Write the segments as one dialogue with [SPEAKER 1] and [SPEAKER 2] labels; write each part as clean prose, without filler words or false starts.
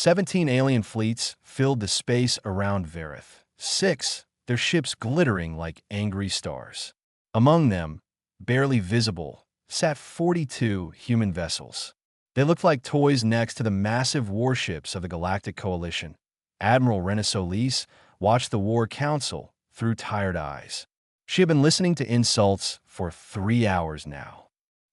[SPEAKER 1] 17 alien fleets filled the space around Verith. 6, their ships glittering like angry stars. Among them, barely visible, sat 42 human vessels. They looked like toys next to the massive warships of the Galactic Coalition. Admiral Solis watched the War Council through tired eyes. She had been listening to insults for 3 hours now.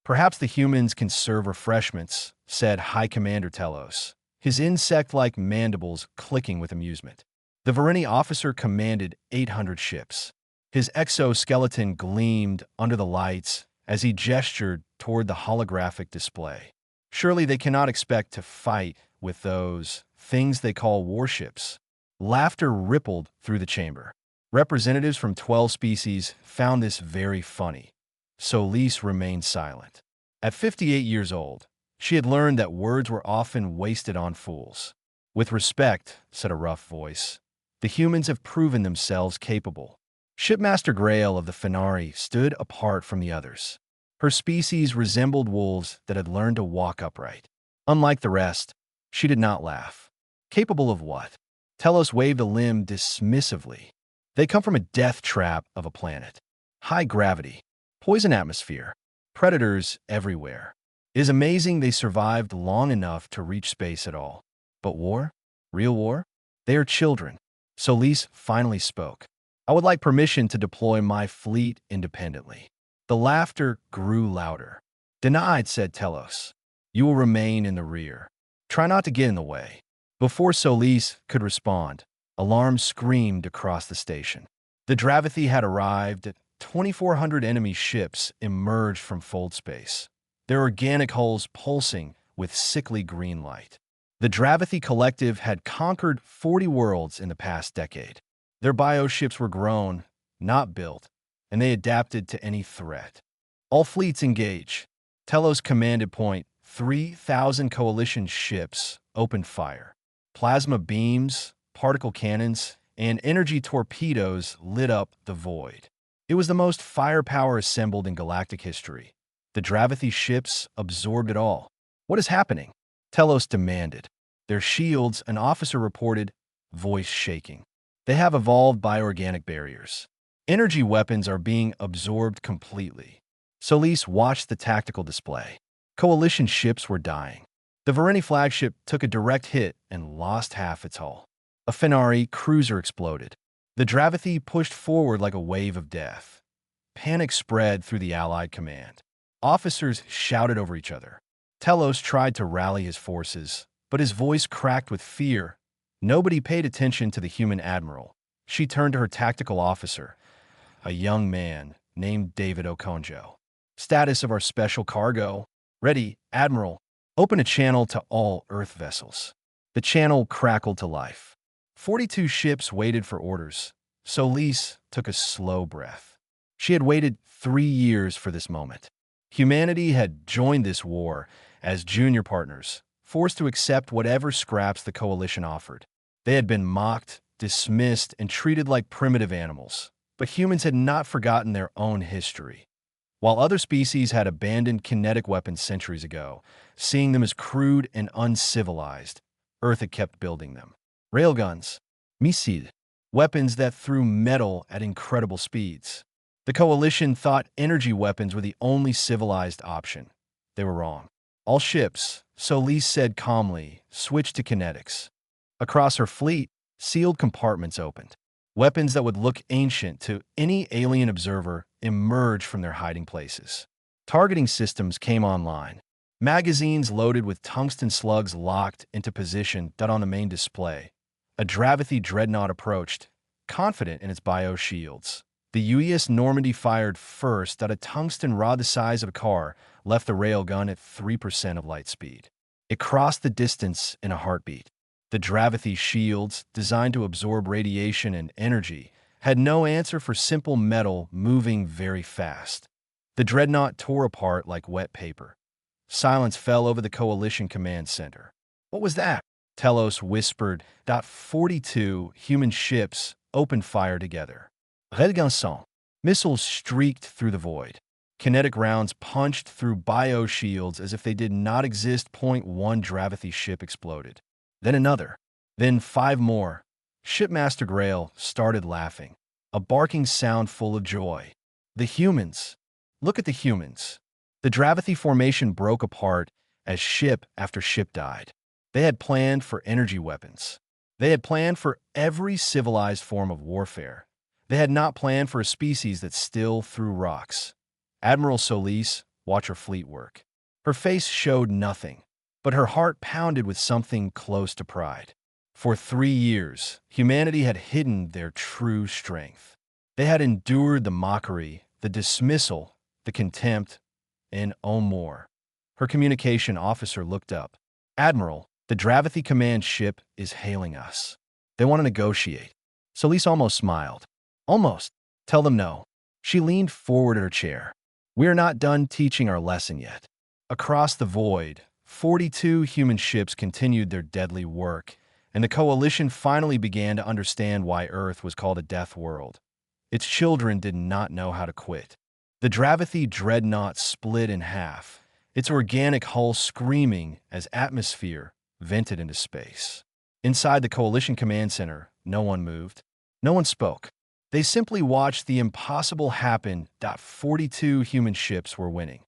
[SPEAKER 1] "Perhaps the humans can serve refreshments," said High Commander Telos, his insect-like mandibles clicking with amusement. The Vareni officer commanded 800 ships. His exoskeleton gleamed under the lights as he gestured toward the holographic display. "Surely they cannot expect to fight with those things they call warships." Laughter rippled through the chamber. Representatives from 12 species found this very funny. Solis remained silent. At 58 years old, she had learned that words were often wasted on fools. "With respect," said a rough voice, "the humans have proven themselves capable." Shipmaster Grail of the Fenari stood apart from the others. Her species resembled wolves that had learned to walk upright. Unlike the rest, she did not laugh. "Capable of what?" Telos waved a limb dismissively. "They come from a death trap of a planet. High gravity, poison atmosphere, predators everywhere. It is amazing they survived long enough to reach space at all. But war? Real war? They are children." Solis finally spoke. "I would like permission to deploy my fleet independently." The laughter grew louder. "Denied," said Telos. "You will remain in the rear. Try not to get in the way." Before Solis could respond, alarms screamed across the station. The Dravathi had arrived. 2,400 enemy ships emerged from fold space, their organic hulls pulsing with sickly green light. The Dravathi Collective had conquered 40 worlds in the past decade. Their bioships were grown, not built, and they adapted to any threat. "All fleets engage." Telos commanded point. 3,000 coalition ships opened fire. Plasma beams, particle cannons, and energy torpedoes lit up the void. It was the most firepower assembled in galactic history. The Dravathi ships absorbed it all. "What is happening?" Telos demanded. "Their shields," an officer reported, voice shaking. "They have evolved bioorganic barriers. Energy weapons are being absorbed completely." Solis watched the tactical display. Coalition ships were dying. The Vareni flagship took a direct hit and lost half its hull. A Fenari cruiser exploded. The Dravathi pushed forward like a wave of death. Panic spread through the Allied command. Officers shouted over each other. Telos tried to rally his forces, but his voice cracked with fear. Nobody paid attention to the human admiral. She turned to her tactical officer, a young man named David Okonjo. "Status of our special cargo." "Ready, Admiral. Open a channel to all Earth vessels." The channel crackled to life. 42 ships waited for orders. Solis took a slow breath. She had waited 3 years for this moment. Humanity had joined this war as junior partners, forced to accept whatever scraps the coalition offered. They had been mocked, dismissed, and treated like primitive animals. But humans had not forgotten their own history. While other species had abandoned kinetic weapons centuries ago, seeing them as crude and uncivilized, Earth had kept building them. Railguns, missiles, weapons that threw metal at incredible speeds. The Coalition thought energy weapons were the only civilized option. They were wrong. All ships, Solis said calmly, switched to kinetics. Across her fleet, sealed compartments opened. Weapons that would look ancient to any alien observer emerged from their hiding places. Targeting systems came online. Magazines loaded with tungsten slugs locked into position on the main display. A Dravathi dreadnought approached, confident in its bio-shields. The UES Normandy fired first. A tungsten rod the size of a car left the railgun at 3% of light speed. It crossed the distance in a heartbeat. The Dravathi shields, designed to absorb radiation and energy, had no answer for simple metal moving very fast. The dreadnought tore apart like wet paper. Silence fell over the Coalition command center. "What was that?" Telos whispered. 42 human ships opened fire together. Redganson. Missiles streaked through the void. Kinetic rounds punched through bio-shields as if they did not exist. Point 1 Dravathi ship exploded. then another, then 5 more. Shipmaster Grail started laughing, a barking sound full of joy. The humans. Look at the humans. The Dravithy formation broke apart as ship after ship died. They had planned for energy weapons. They had planned for every civilized form of warfare. They had not planned for a species that still threw rocks. Admiral Solis watched her fleet work. Her face showed nothing, but her heart pounded with something close to pride. For 3 years, humanity had hidden their true strength. They had endured the mockery, the dismissal, the contempt, and oh more. Her communication officer looked up. Admiral, the Dravithy command ship is hailing us. They want to negotiate. Solis almost smiled. Almost. Tell them no. She leaned forward in her chair. We are not done teaching our lesson yet. Across the void, 42 human ships continued their deadly work, and the coalition finally began to understand why Earth was called a death world. Its children did not know how to quit. The Dravithy dreadnought split in half, its organic hull screaming as atmosphere vented into space. Inside the coalition command center, no one moved. No one spoke. They simply watched the impossible happen. 42 human ships were winning.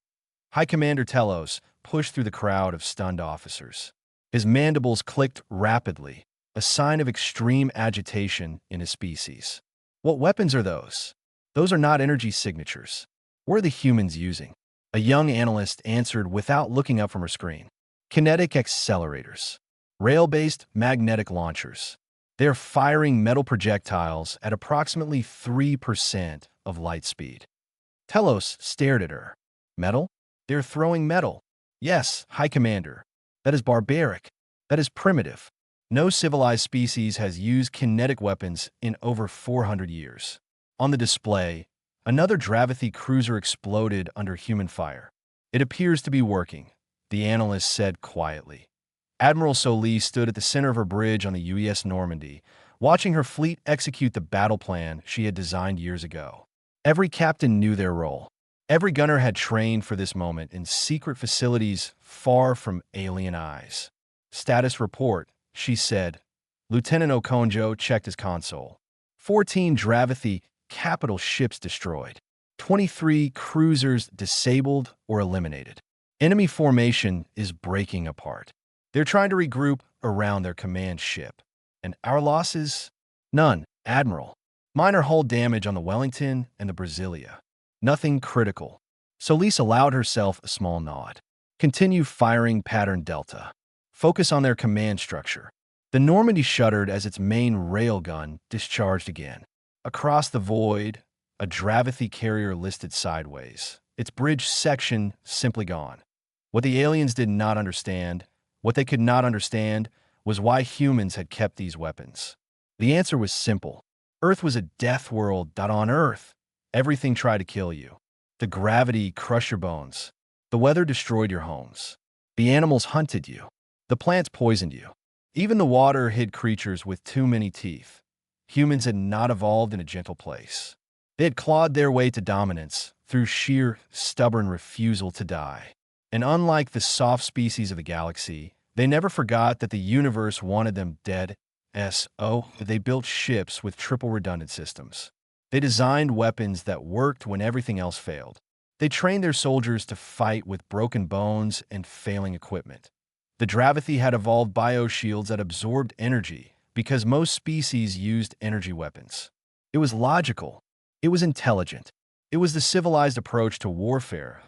[SPEAKER 1] High Commander Telos pushed through the crowd of stunned officers. His mandibles clicked rapidly, a sign of extreme agitation in his species. What weapons are those? Those are not energy signatures. What are the humans using? A young analyst answered without looking up from her screen. Kinetic accelerators. Rail-based magnetic launchers. They are firing metal projectiles at approximately 3% of light speed. Telos stared at her. Metal? They're throwing metal. Yes, High Commander. That is barbaric. That is primitive. No civilized species has used kinetic weapons in over 400 years. On the display, another Dravithy cruiser exploded under human fire. It appears to be working, the analyst said quietly. Admiral Solis stood at the center of her bridge on the UES Normandy, watching her fleet execute the battle plan she had designed years ago. Every captain knew their role. Every gunner had trained for this moment in secret facilities far from alien eyes. Status report, she said. Lieutenant Okonjo checked his console. 14 Dravithy capital ships destroyed. 23 cruisers disabled or eliminated. Enemy formation is breaking apart. They're trying to regroup around their command ship. And our losses? None, Admiral. Minor hull damage on the Wellington and the Brasilia. Nothing critical. Solis allowed herself a small nod. Continue firing pattern Delta. Focus on their command structure. The Normandy shuddered as its main railgun discharged again. Across the void, a Dravithy carrier listed sideways, its bridge section simply gone. What the aliens did not understand, what they could not understand, was why humans had kept these weapons. The answer was simple. Earth was a death world. On Earth, everything tried to kill you. The gravity crushed your bones. The weather destroyed your homes. The animals hunted you. The plants poisoned you. Even the water hid creatures with too many teeth. Humans had not evolved in a gentle place. They had clawed their way to dominance through sheer, stubborn refusal to die. And unlike the soft species of the galaxy, they never forgot that the universe wanted them dead. They built ships with triple redundant systems. They designed weapons that worked when everything else failed. They trained their soldiers to fight with broken bones and failing equipment. The Dravithy had evolved bioshields that absorbed energy because most species used energy weapons. It was logical. It was intelligent. It was the civilized approach to warfare.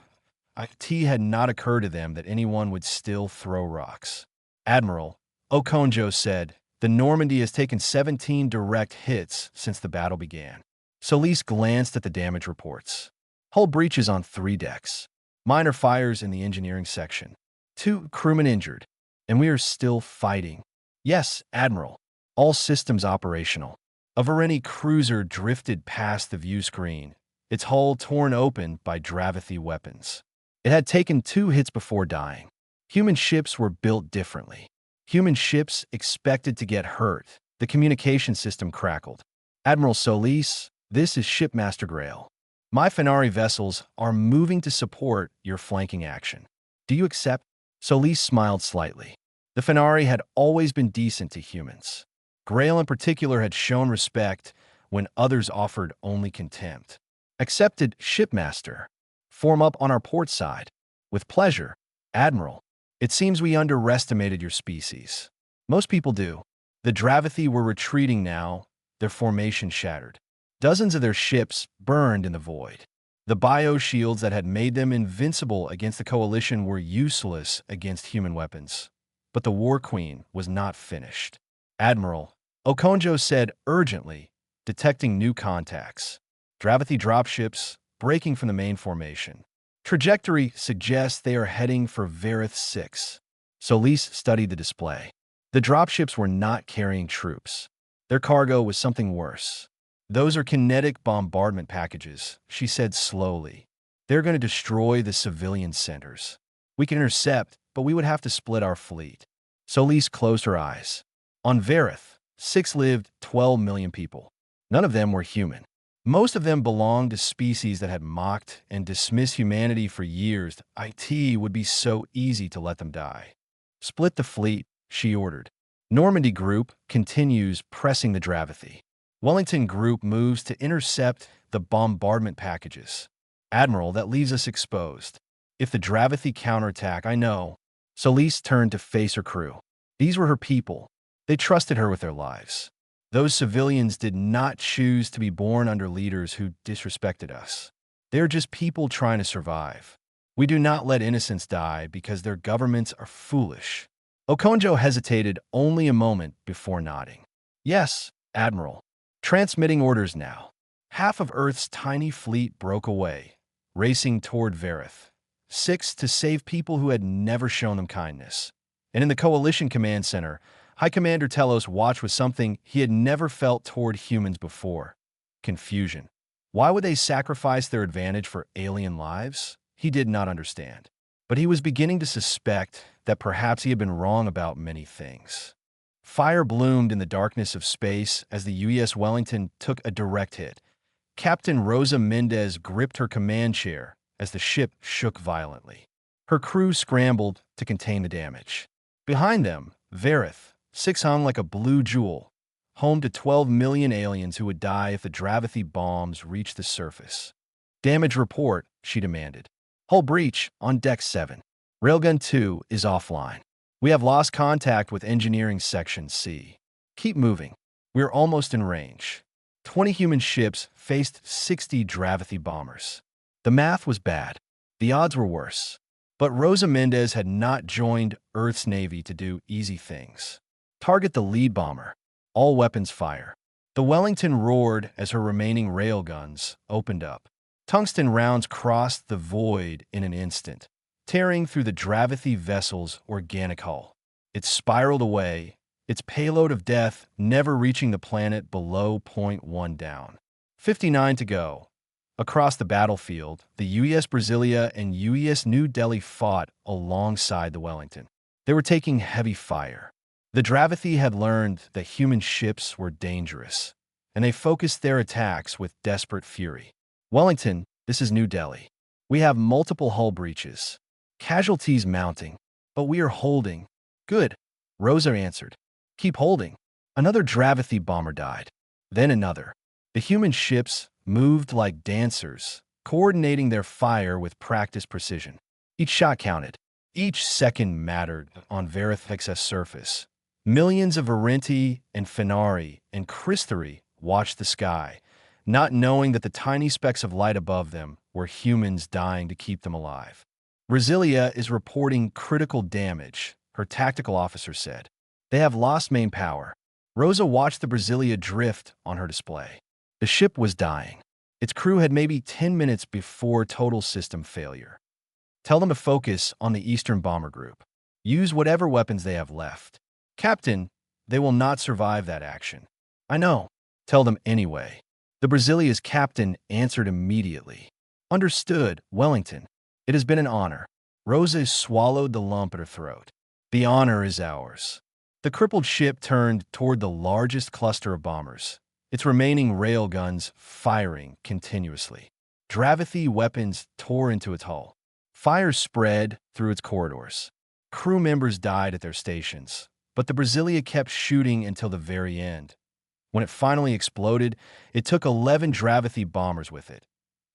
[SPEAKER 1] It had not occurred to them that anyone would still throw rocks. Admiral, Okonjo said, the Normandy has taken 17 direct hits since the battle began. Solis glanced at the damage reports. Hull breaches on 3 decks. Minor fires in the engineering section. 2 crewmen injured. And we are still fighting. Yes, Admiral. All systems operational. A Vareni cruiser drifted past the view screen, its hull torn open by Dravithy weapons. It had taken 2 hits before dying. Human ships were built differently. Human ships expected to get hurt. The communication system crackled. Admiral Solis, this is Shipmaster Grail. My Fenari vessels are moving to support your flanking action. Do you accept? Solis smiled slightly. The Fenari had always been decent to humans. Grail in particular had shown respect when others offered only contempt. Accepted, shipmaster. Form up on our port side. With pleasure, Admiral. It seems we underestimated your species. Most people do. The Dravathi were retreating now, their formation shattered. Dozens of their ships burned in the void. The bioshields that had made them invincible against the Coalition were useless against human weapons. But the War Queen was not finished. Admiral, Okonjo said urgently, detecting new contacts. Dravathi dropships breaking from the main formation. Trajectory suggests they are heading for Varith 6. Solis studied the display. The dropships were not carrying troops. Their cargo was something worse. Those are kinetic bombardment packages, she said slowly. They're going to destroy the civilian centers. We can intercept, but we would have to split our fleet. Solis closed her eyes. On Varith 6 lived 12 million people. None of them were human. Most of them belonged to species that had mocked and dismissed humanity for years. It would be so easy to let them die. Split the fleet, she ordered. Normandy Group continues pressing the Dravathi. Wellington Group moves to intercept the bombardment packages. Admiral, that leaves us exposed. If the Dravathi counterattack, I know. Solis turned to face her crew. These were her people. They trusted her with their lives. Those civilians did not choose to be born under leaders who disrespected us. They're just people trying to survive. We do not let innocents die because their governments are foolish. Okonjo hesitated only a moment before nodding. Yes, Admiral. Transmitting orders now. Half of Earth's tiny fleet broke away, racing toward Varith 6 to save people who had never shown them kindness. And in the Coalition Command Center, High Commander Telos watched with something he had never felt toward humans before. Confusion. Why would they sacrifice their advantage for alien lives? He did not understand. But he was beginning to suspect that perhaps he had been wrong about many things. Fire bloomed in the darkness of space as the UES Wellington took a direct hit. Captain Rosa Mendez gripped her command chair as the ship shook violently. Her crew scrambled to contain the damage. Behind them, Varith 6 hung like a blue jewel, home to 12 million aliens who would die if the Dravathi bombs reached the surface. Damage report, she demanded. Hull breach on Deck 7. Railgun 2 is offline. We have lost contact with Engineering Section C. Keep moving. We're almost in range. 20 human ships faced 60 Dravathi bombers. The math was bad. The odds were worse. But Rosa Mendez had not joined Earth's Navy to do easy things. Target the lead bomber. All weapons fire. The Wellington roared as her remaining railguns opened up. Tungsten rounds crossed the void in an instant, tearing through the Dravathi vessel's organic hull. It spiraled away, its payload of death never reaching the planet below .1 down. 59 to go. Across the battlefield, the UES Brasilia and UES New Delhi fought alongside the Wellington. They were taking heavy fire. The Dravathi had learned that human ships were dangerous, and they focused their attacks with desperate fury. Wellington, this is New Delhi. We have multiple hull breaches. Casualties mounting, but we are holding. Good, Rosa answered. Keep holding. Another Dravathi bomber died. Then another. The human ships moved like dancers, coordinating their fire with practiced precision. Each shot counted. Each second mattered on Varith 6's surface. Millions of Arenti and Fenari and Christari watched the sky, not knowing that the tiny specks of light above them were humans dying to keep them alive. Brasilia is reporting critical damage, her tactical officer said. They have lost main power. Rosa watched the Brasilia drift on her display. The ship was dying. Its crew had maybe 10 minutes before total system failure. Tell them to focus on the Eastern Bomber Group. Use whatever weapons they have left. Captain, they will not survive that action. I know. Tell them anyway. The Brasilia's captain answered immediately. Understood, Wellington. It has been an honor. Rosa swallowed the lump at her throat. The honor is ours. The crippled ship turned toward the largest cluster of bombers, its remaining railguns firing continuously. Dravathi weapons tore into its hull. Fire spread through its corridors. Crew members died at their stations, but the Brasilia kept shooting until the very end. When it finally exploded, it took 11 Dravathi bombers with it.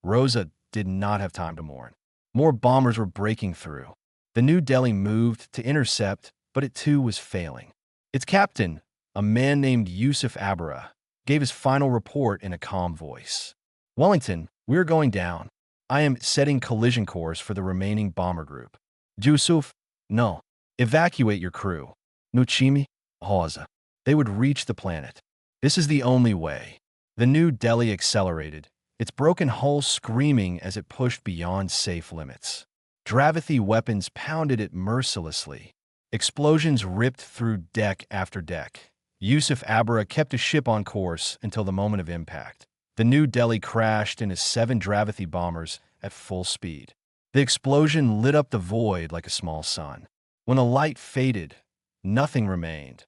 [SPEAKER 1] Rosa did not have time to mourn. More bombers were breaking through. The New Delhi moved to intercept, but it too was failing. Its captain, a man named Yusuf Abara, gave his final report in a calm voice. Wellington, we are going down. I am setting collision course for the remaining bomber group. Yusuf, no. Evacuate your crew. Nuchimi, Hausa. They would reach the planet. This is the only way. The New Delhi accelerated, its broken hull screaming as it pushed beyond safe limits. Dravathi weapons pounded it mercilessly. Explosions ripped through deck after deck. Yusuf Abara kept his ship on course until the moment of impact. The New Delhi crashed into 7 Dravathi bombers at full speed. The explosion lit up the void like a small sun. When the light faded, nothing remained.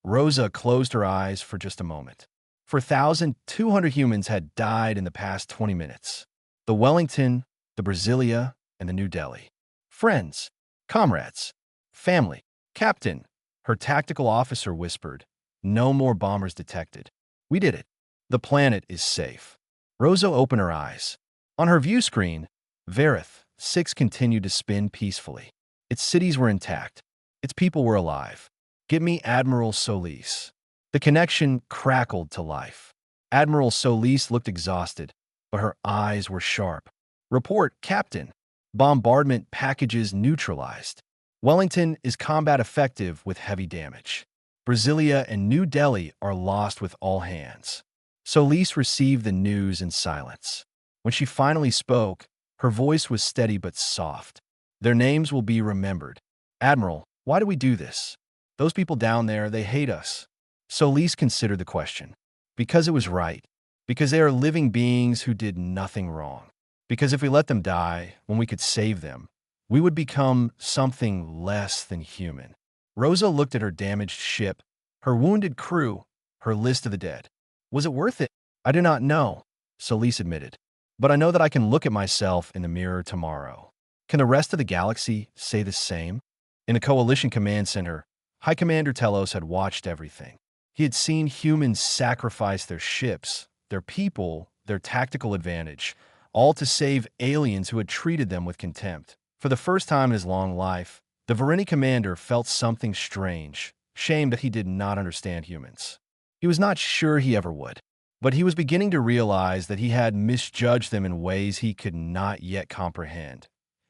[SPEAKER 1] Rosa closed her eyes for just a moment. 4,200 humans had died in the past 20 minutes. The Wellington, the Brasilia, and the New Delhi. Friends, comrades, family, captain, her tactical officer whispered. No more bombers detected. We did it. The planet is safe. Rosa opened her eyes. On her view screen, Verith 6 continued to spin peacefully. Its cities were intact. Its people were alive. Get me Admiral Solis. The connection crackled to life. Admiral Solis looked exhausted, but her eyes were sharp. Report, Captain. Bombardment packages neutralized. Wellington is combat effective with heavy damage. Brasilia and New Delhi are lost with all hands. Solis received the news in silence. When she finally spoke, her voice was steady but soft. Their names will be remembered. Admiral, why do we do this? Those people down there, they hate us. Solis considered the question. Because it was right. Because they are living beings who did nothing wrong. Because if we let them die, when we could save them, we would become something less than human. Rosa looked at her damaged ship, her wounded crew, her list of the dead. Was it worth it? I do not know, Solis admitted. But I know that I can look at myself in the mirror tomorrow. Can the rest of the galaxy say the same? In a coalition command center, High Commander Telos had watched everything. He had seen humans sacrifice their ships, their people, their tactical advantage, all to save aliens who had treated them with contempt. For the first time in his long life, the Varini commander felt something strange, shame that he did not understand humans. He was not sure he ever would, but he was beginning to realize that he had misjudged them in ways he could not yet comprehend.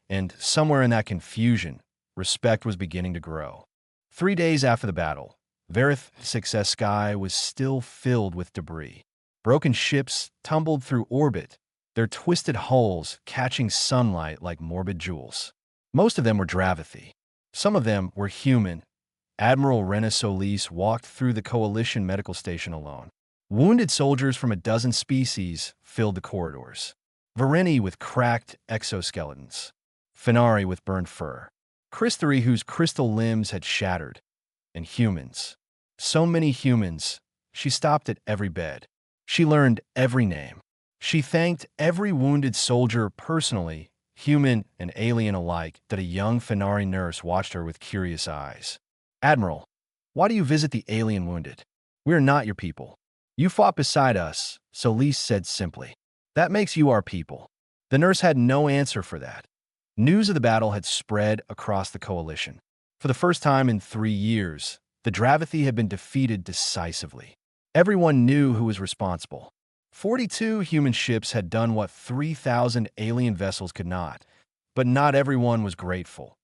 [SPEAKER 1] And somewhere in that confusion, respect was beginning to grow. 3 days after the battle, Verith Success Sky was still filled with debris. Broken ships tumbled through orbit, their twisted hulls catching sunlight like morbid jewels. Most of them were Dravathi. Some of them were human. Admiral Rena Solis walked through the Coalition medical station alone. Wounded soldiers from a dozen species filled the corridors. Varini with cracked exoskeletons. Finari with burned fur. Crystari whose crystal limbs had shattered. And humans. So many humans. She stopped at every bed. She learned every name. She thanked every wounded soldier personally, human and alien alike, that a young Finari nurse watched her with curious eyes. Admiral, why do you visit the alien wounded? We are not your people. You fought beside us, Solis said simply. That makes you our people. The nurse had no answer for that. News of the battle had spread across the coalition. For the first time in 3 years, the Dravathi had been defeated decisively. Everyone knew who was responsible. 42 human ships had done what 3,000 alien vessels could not, but not everyone was grateful.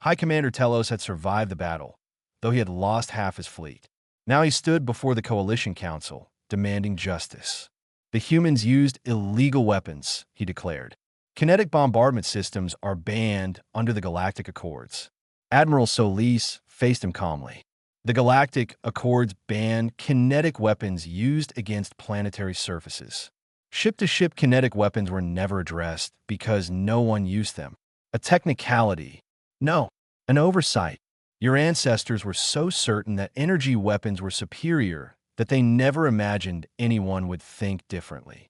[SPEAKER 1] High Commander Telos had survived the battle, though he had lost half his fleet. Now he stood before the Coalition Council, demanding justice. The humans used illegal weapons, he declared. Kinetic bombardment systems are banned under the Galactic Accords. Admiral Solis faced him calmly. The Galactic Accords ban kinetic weapons used against planetary surfaces. Ship-to-ship kinetic weapons were never addressed because no one used them. A technicality. No, an oversight. Your ancestors were so certain that energy weapons were superior that they never imagined anyone would think differently.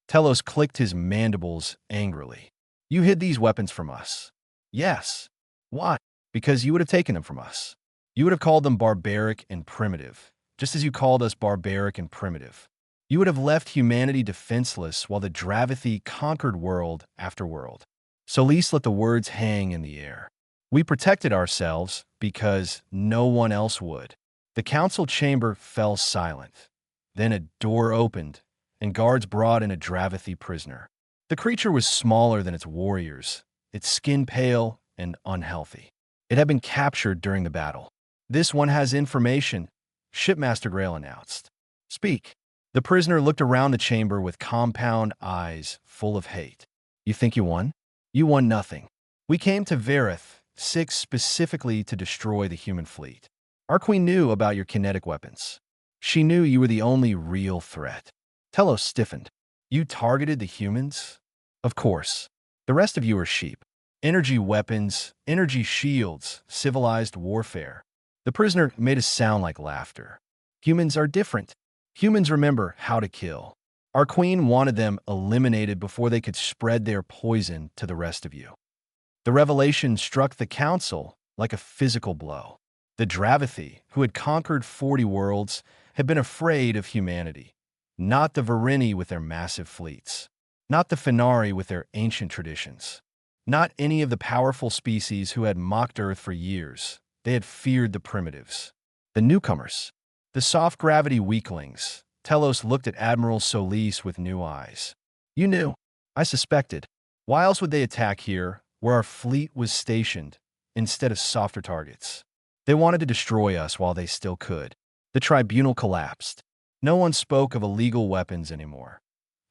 [SPEAKER 1] Telos clicked his mandibles angrily. You hid these weapons from us. Yes. Why? Because you would have taken them from us. You would have called them barbaric and primitive, just as you called us barbaric and primitive. You would have left humanity defenseless while the Dravathi conquered world after world. Solis let the words hang in the air. We protected ourselves because no one else would. The council chamber fell silent. Then a door opened, and guards brought in a Dravathi prisoner. The creature was smaller than its warriors, its skin pale and unhealthy. It had been captured during the battle. "This one has information," Shipmaster Grail announced. "Speak." The prisoner looked around the chamber with compound eyes full of hate. "You think you won? You won nothing. We came to Verith 6 specifically to destroy the human fleet. Our queen knew about your kinetic weapons. She knew you were the only real threat." Telos stiffened. "You targeted the humans?" "Of course. The rest of you are sheep. Energy weapons, energy shields, civilized warfare." The prisoner made a sound like laughter. "Humans are different. Humans remember how to kill. Our queen wanted them eliminated before they could spread their poison to the rest of you." The revelation struck the council like a physical blow. The Dravathi, who had conquered 40 worlds, had been afraid of humanity. Not the Varini with their massive fleets. Not the Finari with their ancient traditions. Not any of the powerful species who had mocked Earth for years. They had feared the primitives. The newcomers. The soft-gravity weaklings. Telos looked at Admiral Solis with new eyes. "You knew. I suspected. Why else would they attack here, where our fleet was stationed, instead of softer targets? They wanted to destroy us while they still could." The tribunal collapsed. No one spoke of illegal weapons anymore.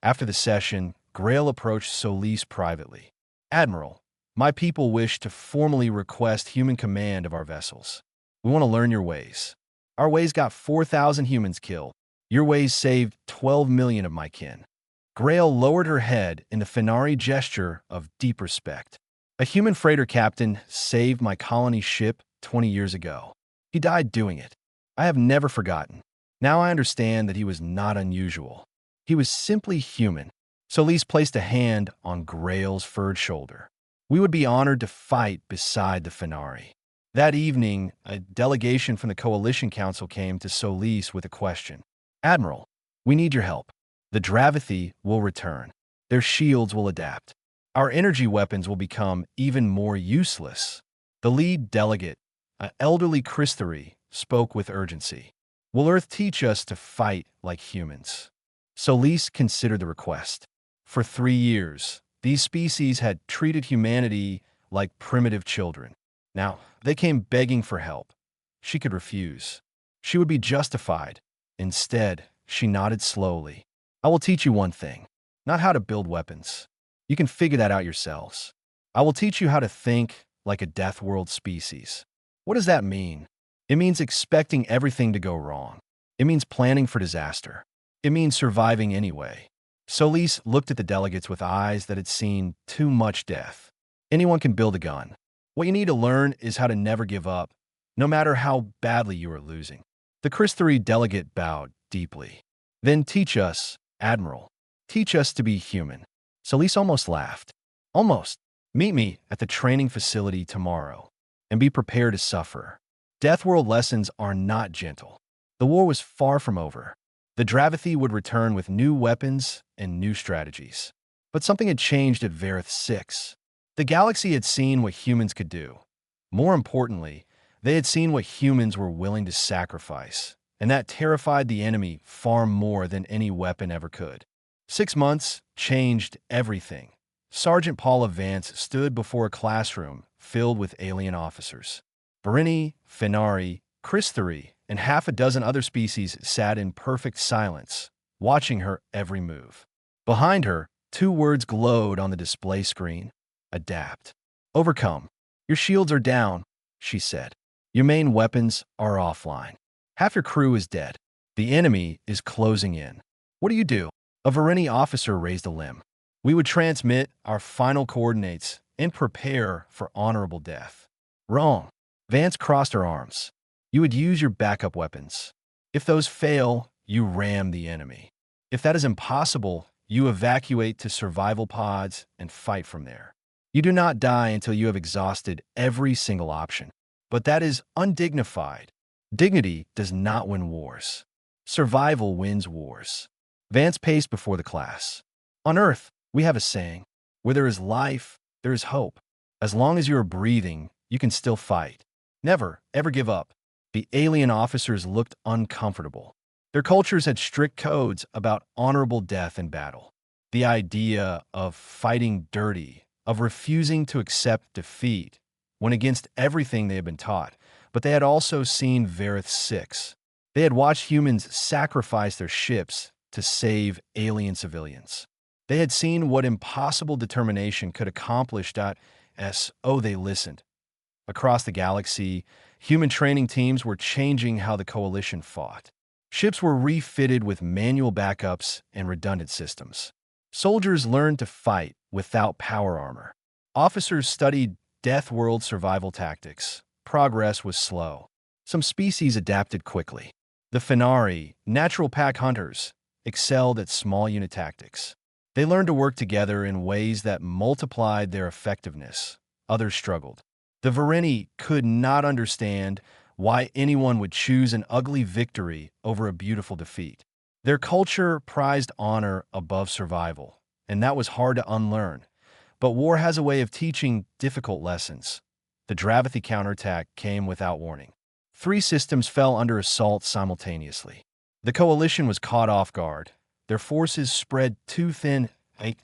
[SPEAKER 1] After the session, Grail approached Solis privately. "Admiral, my people wish to formally request human command of our vessels. We want to learn your ways. Our ways got 4,000 humans killed. Your ways saved 12 million of my kin." Grail lowered her head in the Finari gesture of deep respect. "A human freighter captain saved my colony ship 20 years ago. He died doing it. I have never forgotten. Now I understand that he was not unusual. He was simply human." Solis placed a hand on Grail's furred shoulder. "We would be honored to fight beside the Finari." That evening, a delegation from the Coalition Council came to Solis with a question. "Admiral, we need your help. The Dravathi will return. Their shields will adapt. Our energy weapons will become even more useless." The lead delegate, an elderly Christari, spoke with urgency. "Will Earth teach us to fight like humans?" Solis considered the request. For 3 years, these species had treated humanity like primitive children. Now, they came begging for help. She could refuse. She would be justified. Instead, she nodded slowly. "I will teach you one thing. Not how to build weapons. You can figure that out yourselves. I will teach you how to think like a Deathworld species." What does that mean? It means expecting everything to go wrong. It means planning for disaster. It means surviving anyway. Solis looked at the delegates with eyes that had seen too much death. "Anyone can build a gun. What you need to learn is how to never give up, no matter how badly you are losing." The Christari delegate bowed deeply. "Then teach us, Admiral. Teach us to be human." Solis almost laughed. "Almost. Meet me at the training facility tomorrow, and be prepared to suffer. Deathworld lessons are not gentle. The war was far from over. The Dravathi would return with new weapons and new strategies. But something had changed at Verith 6. The galaxy had seen what humans could do. More importantly, they had seen what humans were willing to sacrifice, and that terrified the enemy far more than any weapon ever could. 6 months changed everything. Sergeant Paula Vance stood before a classroom filled with alien officers. Barini, Finari, Christari, and half a dozen other species sat in perfect silence, watching her every move. Behind her, 2 words glowed on the display screen. Adapt. Overcome. Your shields are down, she said. Your main weapons are offline. Half your crew is dead. The enemy is closing in. What do? A Varini officer raised a limb. We would transmit our final coordinates and prepare for honorable death. Wrong. Vance crossed her arms. You would use your backup weapons. If those fail, you ram the enemy. If that is impossible, you evacuate to survival pods and fight from there. You do not die until you have exhausted every single option. But that is undignified. Dignity does not win wars. Survival wins wars. Vance paced before the class. On Earth, we have a saying, where there is life, there is hope. As long as you are breathing, you can still fight. Never, ever give up. The alien officers looked uncomfortable. Their cultures had strict codes about honorable death in battle. The idea of fighting dirty, of refusing to accept defeat, went against everything they had been taught. But they had also seen Varith 6. They had watched humans sacrifice their ships to save alien civilians. They had seen what impossible determination could accomplish. So they listened. Across the galaxy, human training teams were changing how the Coalition fought. Ships were refitted with manual backups and redundant systems. Soldiers learned to fight without power armor. Officers studied Deathworld survival tactics. Progress was slow. Some species adapted quickly. The Finari, natural pack hunters, excelled at small unit tactics. They learned to work together in ways that multiplied their effectiveness. Others struggled. The Varini could not understand why anyone would choose an ugly victory over a beautiful defeat. Their culture prized honor above survival, and that was hard to unlearn. But war has a way of teaching difficult lessons. The Dravathi counterattack came without warning. 3 systems fell under assault simultaneously. The Coalition was caught off guard. Their forces spread too thin.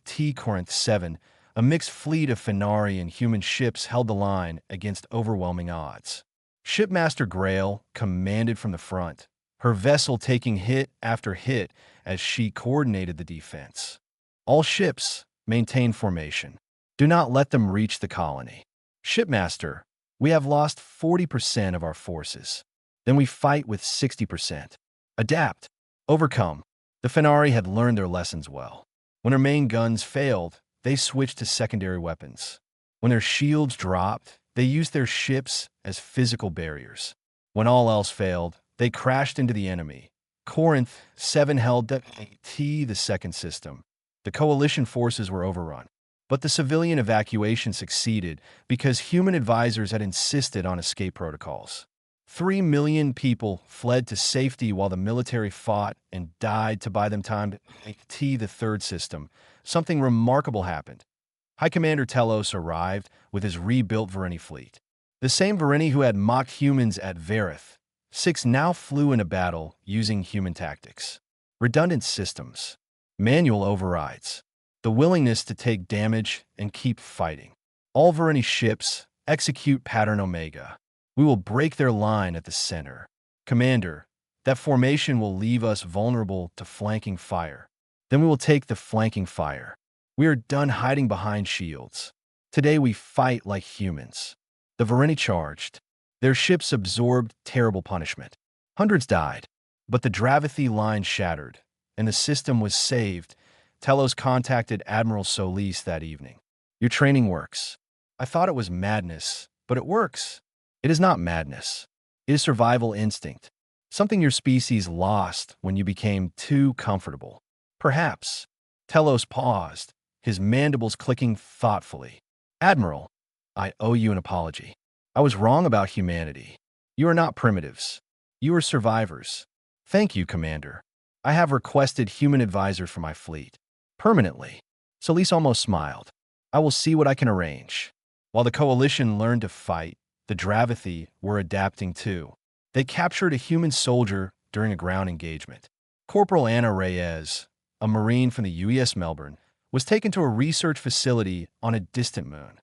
[SPEAKER 1] T Corinth 7, a mixed fleet of Finari and human ships held the line against overwhelming odds. Shipmaster Grail commanded from the front, her vessel taking hit after hit as she coordinated the defense. All ships maintain formation. Do not let them reach the colony. Shipmaster, we have lost 40% of our forces. Then we fight with 60%. Adapt. Overcome. The Finari had learned their lessons well. When their main guns failed, they switched to secondary weapons. When their shields dropped, they used their ships as physical barriers. When all else failed, they crashed into the enemy. Corinth 7 held the second system. The Coalition forces were overrun. But the civilian evacuation succeeded because human advisors had insisted on escape protocols. 3 million people fled to safety while the military fought and died to buy them time to the third system. Something remarkable happened. High Commander Telos arrived with his rebuilt Varini fleet. The same Varini who had mocked humans at Varith 6 now flew into battle using human tactics. Redundant systems. Manual overrides. The willingness to take damage and keep fighting. All Varini ships execute Pattern Omega. We will break their line at the center. Commander, that formation will leave us vulnerable to flanking fire. Then we will take the flanking fire. We are done hiding behind shields. Today we fight like humans. The Varini charged. Their ships absorbed terrible punishment. Hundreds died, but the Dravathi line shattered, and the system was saved. Telos contacted Admiral Solis that evening. Your training works. I thought it was madness, but it works. It is not madness. It is survival instinct. Something your species lost when you became too comfortable. Perhaps. Telos paused, his mandibles clicking thoughtfully. Admiral, I owe you an apology. I was wrong about humanity. You are not primitives. You are survivors. Thank you, Commander. I have requested human advisors for my fleet. Permanently. Solis almost smiled. I will see what I can arrange. While the Coalition learned to fight, the Dravathi were adapting too. They captured a human soldier during a ground engagement. Corporal Anna Reyes, a Marine from the UES Melbourne, was taken to a research facility on a distant moon.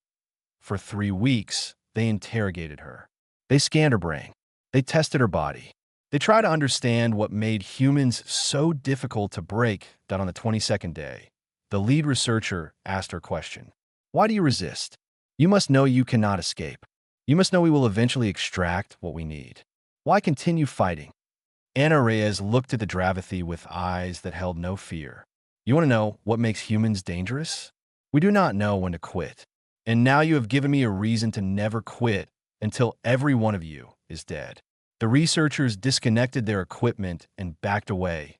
[SPEAKER 1] For 3 weeks, they interrogated her. They scanned her brain. They tested her body. They tried to understand what made humans so difficult to break that on the 22nd day, the lead researcher asked her a question. Why do you resist? You must know you cannot escape. You must know we will eventually extract what we need. Why continue fighting? Anna Reyes looked at the Dravathi with eyes that held no fear. You want to know what makes humans dangerous? We do not know when to quit. And now you have given me a reason to never quit until every one of you is dead. The researchers disconnected their equipment and backed away.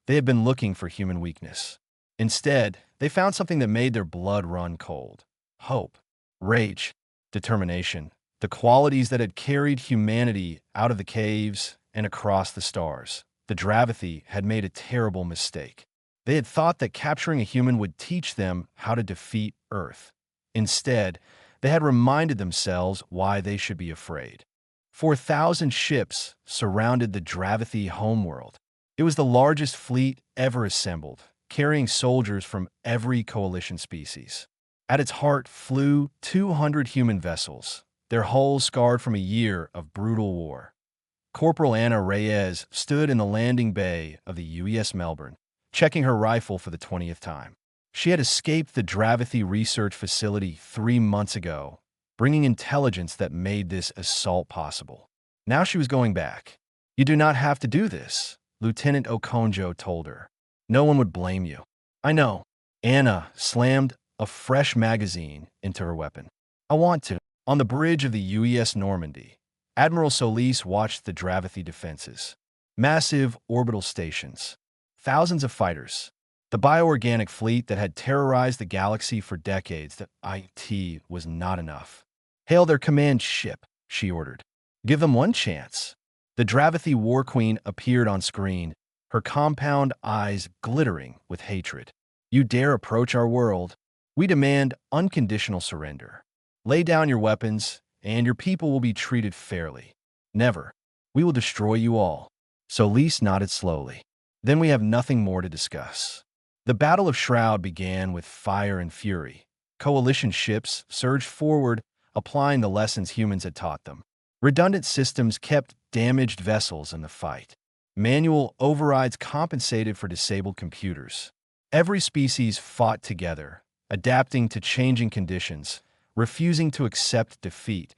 [SPEAKER 1] They had been looking for human weakness. Instead, they found something that made their blood run cold. Hope. Rage, determination, the qualities that had carried humanity out of the caves and across the stars. The Dravathi had made a terrible mistake. They had thought that capturing a human would teach them how to defeat Earth. Instead, they had reminded themselves why they should be afraid. 4,000 ships surrounded the Dravathi homeworld. It was the largest fleet ever assembled, carrying soldiers from every coalition species. At its heart flew 200 human vessels, their hulls scarred from a year of brutal war. Corporal Anna Reyes stood in the landing bay of the UES Melbourne, checking her rifle for the 20th time. She had escaped the Dravathi research facility 3 months ago, bringing intelligence that made this assault possible. Now she was going back. "You do not have to do this," Lieutenant Okonjo told her. "No one would blame you." "I know." Anna slammed a fresh magazine into her weapon. "I want to." On the bridge of the UES Normandy, Admiral Solis watched the Dravathi defenses. Massive orbital stations. Thousands of fighters. The bioorganic fleet that had terrorized the galaxy for decades. That IT was not enough. "Hail their command ship," she ordered. "Give them one chance." The Dravathi War Queen appeared on screen, her compound eyes glittering with hatred. "You dare approach our world? We demand unconditional surrender. Lay down your weapons, and your people will be treated fairly." "Never. We will destroy you all." Solis nodded slowly. "Then we have nothing more to discuss." The Battle of Shroud began with fire and fury. Coalition ships surged forward, applying the lessons humans had taught them. Redundant systems kept damaged vessels in the fight. Manual overrides compensated for disabled computers. Every species fought together, adapting to changing conditions, refusing to accept defeat.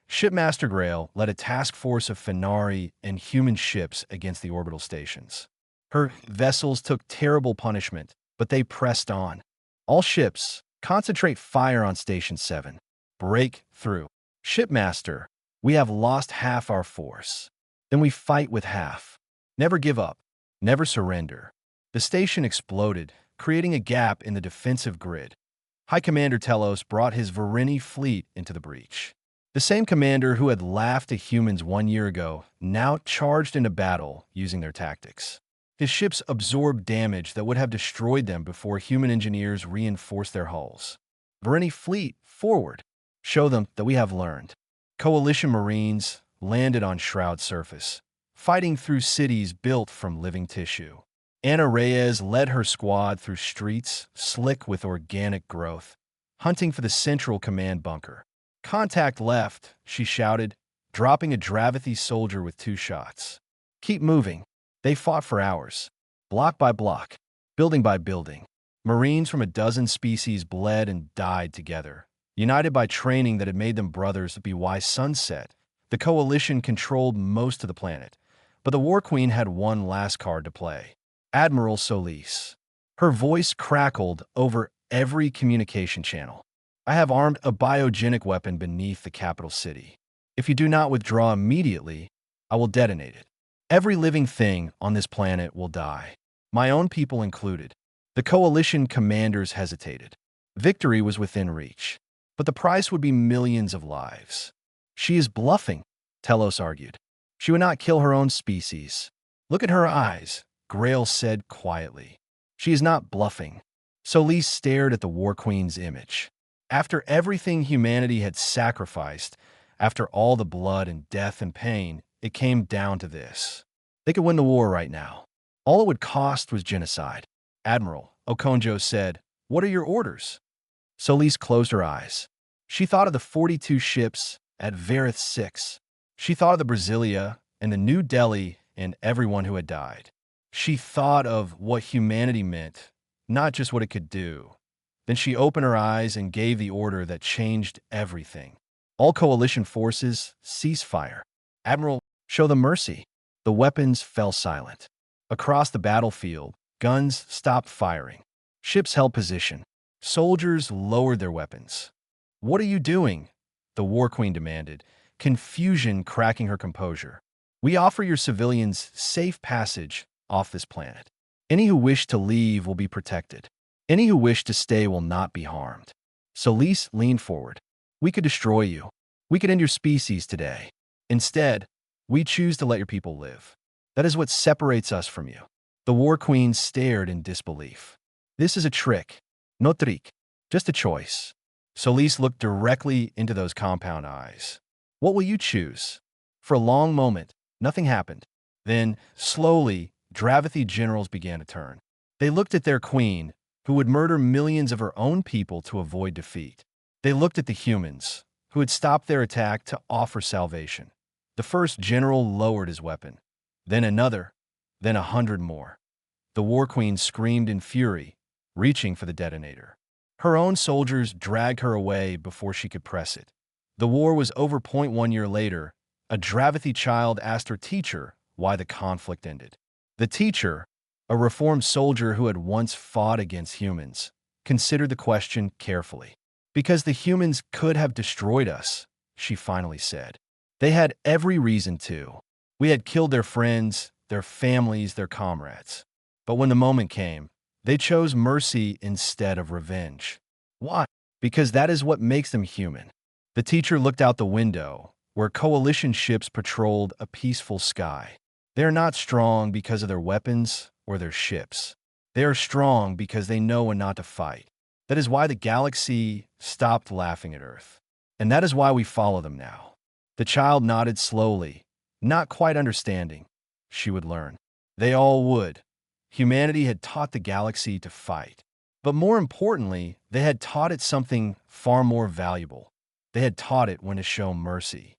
[SPEAKER 1] Shipmaster Grail led a task force of Fenari and human ships against the orbital stations. Her vessels took terrible punishment, but they pressed on. "All ships, concentrate fire on Station 7. Break through." "Shipmaster, we have lost half our force." "Then we fight with half. Never give up. Never surrender." The station exploded, creating a gap in the defensive grid. High Commander Telos brought his Varini fleet into the breach. The same commander who had laughed at humans 1 year ago now charged into battle using their tactics. His ships absorbed damage that would have destroyed them before human engineers reinforced their hulls. "Varini fleet, forward. Show them that we have learned." Coalition Marines landed on Shroud surface, fighting through cities built from living tissue. Anna Reyes led her squad through streets slick with organic growth, hunting for the central command bunker. "Contact left," she shouted, dropping a Dravathi soldier with 2 shots. "Keep moving." They fought for hours, block by block, building by building. Marines from a dozen species bled and died together, united by training that had made them brothers. By sunset, the Coalition controlled most of the planet, but the War Queen had one last card to play. Admiral Solis. Her voice crackled over every communication channel. "I have armed a biogenic weapon beneath the capital city. If you do not withdraw immediately, I will detonate it. Every living thing on this planet will die, my own people included." The Coalition commanders hesitated. Victory was within reach, but the price would be millions of lives. "She is bluffing," Telos argued. "She would not kill her own species." "Look at her eyes," Grail said quietly. "She is not bluffing." Solis stared at the War Queen's image. After everything humanity had sacrificed, after all the blood and death and pain, it came down to this. They could win the war right now. All it would cost was genocide. "Admiral," Okonjo said, "what are your orders?" Solis closed her eyes. She thought of the 42 ships at Varith 6. She thought of the Brasilia and the New Delhi and everyone who had died. She thought of what humanity meant, not just what it could do. Then she opened her eyes and gave the order that changed everything. "All Coalition forces, cease fire." "Admiral, show them mercy." The weapons fell silent. Across the battlefield, guns stopped firing. Ships held position. Soldiers lowered their weapons. "What are you doing?" the War Queen demanded, confusion cracking her composure. "We offer your civilians safe passage off this planet. Any who wish to leave will be protected. Any who wish to stay will not be harmed." Solis leaned forward. We could destroy you. We could end your species today. Instead, we choose to let your people live. That is what separates us from you." The War Queen stared in disbelief. "This is a trick. No trick. Just a choice." Solis looked directly into those compound eyes. "What will you choose?" For a long moment, nothing happened. Then, slowly, Dravathi generals began to turn. They looked at their queen, who would murder millions of her own people to avoid defeat. They looked at the humans, who had stopped their attack to offer salvation. The first general lowered his weapon. Then another, then 100 more. The War Queen screamed in fury, reaching for the detonator. Her own soldiers dragged her away before she could press it. The war was over. 1 year later, a Dravathi child asked her teacher why the conflict ended. The teacher, a reformed soldier who had once fought against humans, considered the question carefully. "Because the humans could have destroyed us," she finally said. "They had every reason to. We had killed their friends, their families, their comrades. But when the moment came, they chose mercy instead of revenge. Why? Because that is what makes them human." The teacher looked out the window, where coalition ships patrolled a peaceful sky. They are not strong because of their weapons or their ships. They are strong because they know when not to fight. That is why the galaxy stopped laughing at Earth. And that is why we follow them now. The child nodded slowly, not quite understanding. She would learn. They all would. Humanity had taught the galaxy to fight. But more importantly, they had taught it something far more valuable. They had taught it when to show mercy.